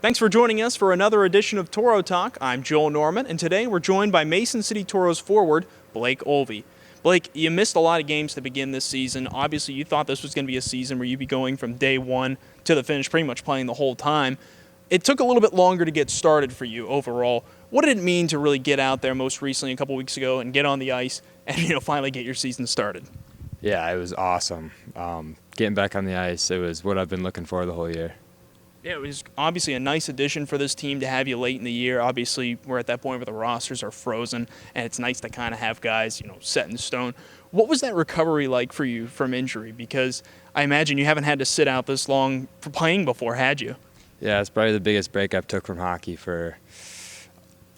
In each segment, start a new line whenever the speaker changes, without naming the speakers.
Thanks for joining us for another edition of Toro Talk. I'm Joel Norman, and today we're joined by Mason City Toros forward Blake Ulve. Blake, you missed a lot of games to begin this season. Obviously, you thought this was going to be a season where you'd be going from day one to the finish, pretty much playing the whole time. It took a little bit longer to get started for you overall. What did it mean to really get out there most recently a couple weeks ago and get on the ice and finally get your season started?
Yeah, it was awesome. Getting back on the ice, it was what I've been looking for the whole year.
Yeah, it was obviously a nice addition for this team to have you late in the year. Obviously, we're at that point where the rosters are frozen, and it's nice to kind of have guys, set in stone. What was that recovery like for you from injury? Because I imagine you haven't had to sit out this long for playing before, had you?
Yeah, it's probably the biggest break I've took from hockey for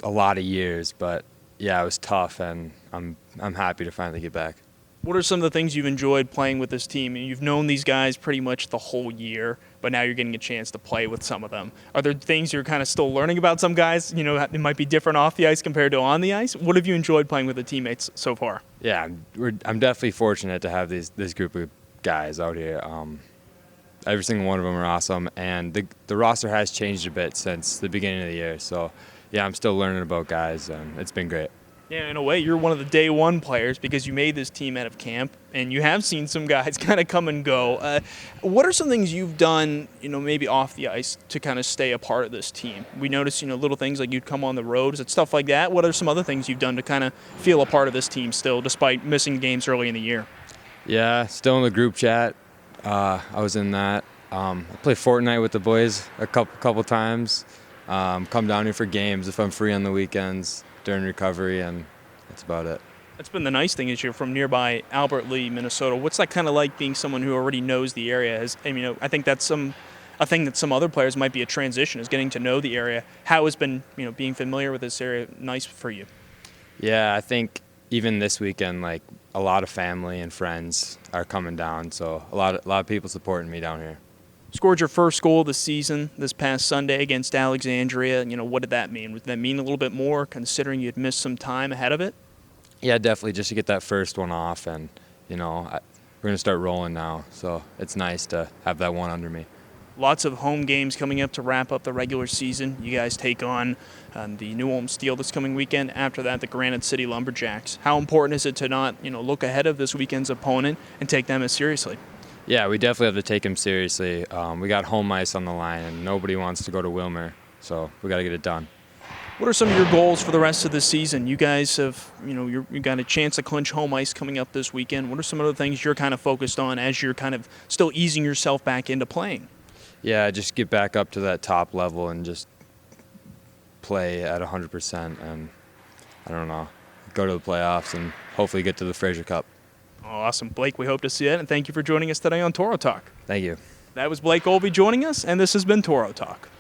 a lot of years. But yeah, it was tough, and I'm happy to finally get back.
What are some of the things you've enjoyed playing with this team? You've known these guys pretty much the whole year, but now you're getting a chance to play with some of them. Are there things you're kind of still learning about some guys? It might be different off the ice compared to on the ice. What have you enjoyed playing with the teammates so far?
Yeah, I'm definitely fortunate to have this group of guys out here. Every single one of them are awesome, and the roster has changed a bit since the beginning of the year. So, yeah, I'm still learning about guys, and it's been great.
Yeah, in a way, you're one of the day one players because you made this team out of camp, and you have seen some guys kind of come and go. What are some things you've done, maybe off the ice to kind of stay a part of this team? We noticed, little things like you'd come on the road, and stuff like that. What are some other things you've done to kind of feel a part of this team still, despite missing games early in the year?
Yeah, still in the group chat. I was in that. I play Fortnite with the boys a couple times. Come down here for games if I'm free on the weekends during recovery, and that's about it.
That's been the nice thing is you're from nearby Albert Lee, Minnesota. What's that kind of like being someone who already knows the area? I think that's a thing that some other players might be a transition, is getting to know the area. How has been, being familiar with this area nice for you?
Yeah, I think even this weekend, like a lot of family and friends are coming down, so a lot of people supporting me down here.
Scored your first goal of the season this past Sunday against Alexandria. What did that mean? Did that mean a little bit more considering you'd missed some time ahead of it?
Yeah, definitely, just to get that first one off, and we're going to start rolling now, so it's nice to have that one under me.
Lots of home games coming up to wrap up the regular season. You guys take on the New Ulm Steel this coming weekend. After that, the Granite City Lumberjacks. How important is it to not, look ahead of this weekend's opponent and take them as seriously?
Yeah, we definitely have to take him seriously. We got home ice on the line, and nobody wants to go to Wilmer, so we got to get it done.
What are some of your goals for the rest of the season? You guys have, you got a chance to clinch home ice coming up this weekend. What are some other things you're kind of focused on as you're kind of still easing yourself back into playing?
Yeah, just get back up to that top level and just play at 100%, and I don't know, go to the playoffs and hopefully get to the Fraser Cup.
Awesome. Blake, we hope to see it, and thank you for joining us today on Toro Talk.
Thank you.
That was Blake Ulve joining us, and this has been Toro Talk.